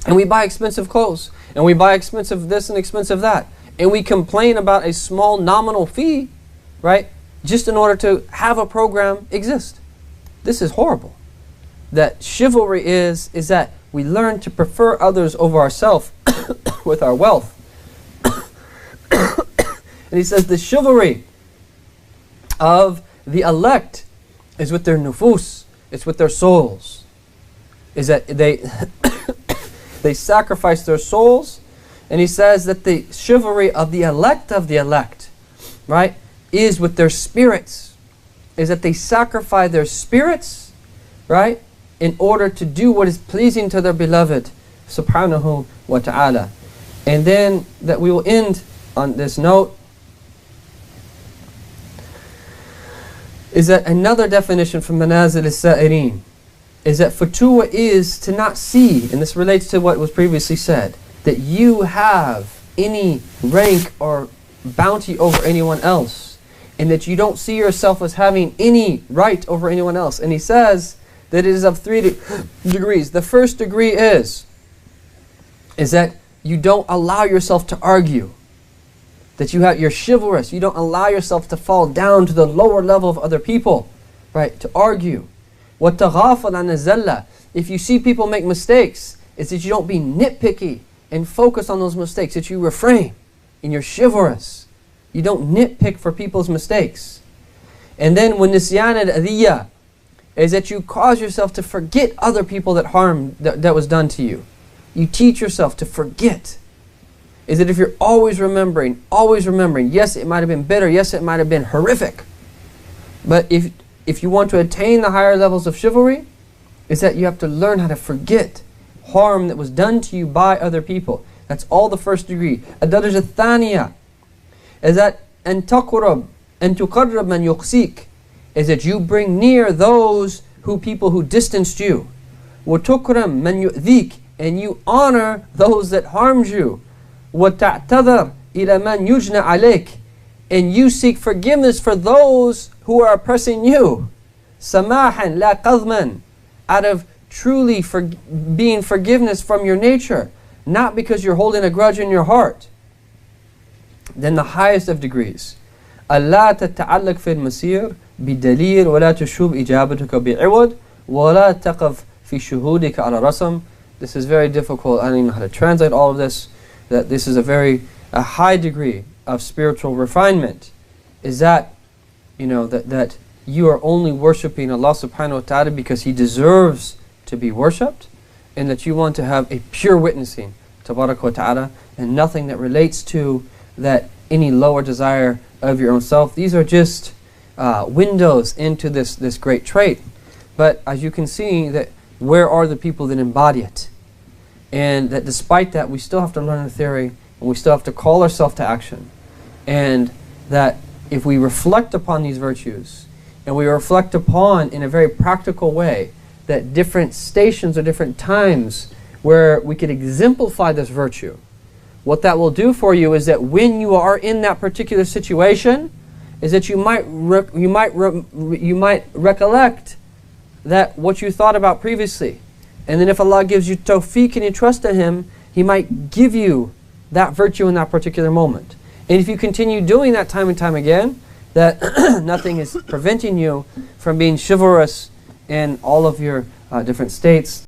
And we buy expensive clothes, and we buy expensive this and expensive that, and we complain about a small nominal fee, right, just in order to have a program exist. This is horrible. That chivalry is that we learn to prefer others over ourselves with our wealth. And he says the chivalry of the elect is with their nufus, it's with their souls. Is that they sacrifice their souls. And he says that the chivalry of the elect, right, is with their spirits. Is that they sacrifice their spirits, right, in order to do what is pleasing to their beloved, subhanahu wa ta'ala. And then that we will end on this note, is that another definition from Manazil as-Saireen is that Futuwwa is to not see, and this relates to what was previously said, that you have any rank or bounty over anyone else, and that you don't see yourself as having any right over anyone else. And he says that it is of 3 degrees. The first degree is that you don't allow yourself to argue, that you're chivalrous, you don't allow yourself to fall down to the lower level of other people, right, to argue. وَتَغَافَلْ عَنَ الزَّلَّةِ. If you see people make mistakes, it's that you don't be nitpicky and focus on those mistakes, that you refrain and you're chivalrous. You don't nitpick for people's mistakes. And then وَنِسْيَانَ الْأَذِيَّةِ is that you cause yourself to forget other people that harm that was done to you. You teach yourself to forget. Is that if you're always remembering, yes, it might have been bitter, yes, it might have been horrific, but if you want to attain the higher levels of chivalry, is that you have to learn how to forget harm that was done to you by other people. That's all the first degree. الدرجة الثانية is that أن تقرب أن تقرب من يقصيك, is that you bring near those people who distanced you. وتكرم من يؤذيك, and you honor those that harmed you. وتعتذر إلى من يجنى عليك, and you seek forgiveness for those who are oppressing you. سماحا لا قضما, out of truly being forgiveness from your nature, not because you're holding a grudge in your heart. Then the highest of degrees, ألا تتعلق في المسير بدليل ولا تشوب إجابتك بعوض ولا تقف في شهودك على رسم. This is very difficult. I don't even know how to translate all of this. That this is a high degree of spiritual refinement. Is that, that you are only worshipping Allah subhanahu wa ta'ala because He deserves to be worshipped, and that you want to have a pure witnessing, tabarak wa ta'ala, and nothing that relates to that any lower desire of your own self. These are just windows into this great trait. But as you can see, that where are the people that embody it? And that despite that, we still have to learn the theory, and we still have to call ourselves to action. And that if we reflect upon these virtues, and we reflect upon in a very practical way that different stations or different times where we could exemplify this virtue, what that will do for you is that when you are in that particular situation, is that you might recollect that what you thought about previously. And then if Allah gives you tawfiq and you trust in Him, He might give you that virtue in that particular moment. And if you continue doing that time and time again, that nothing is preventing you from being chivalrous in all of your different states.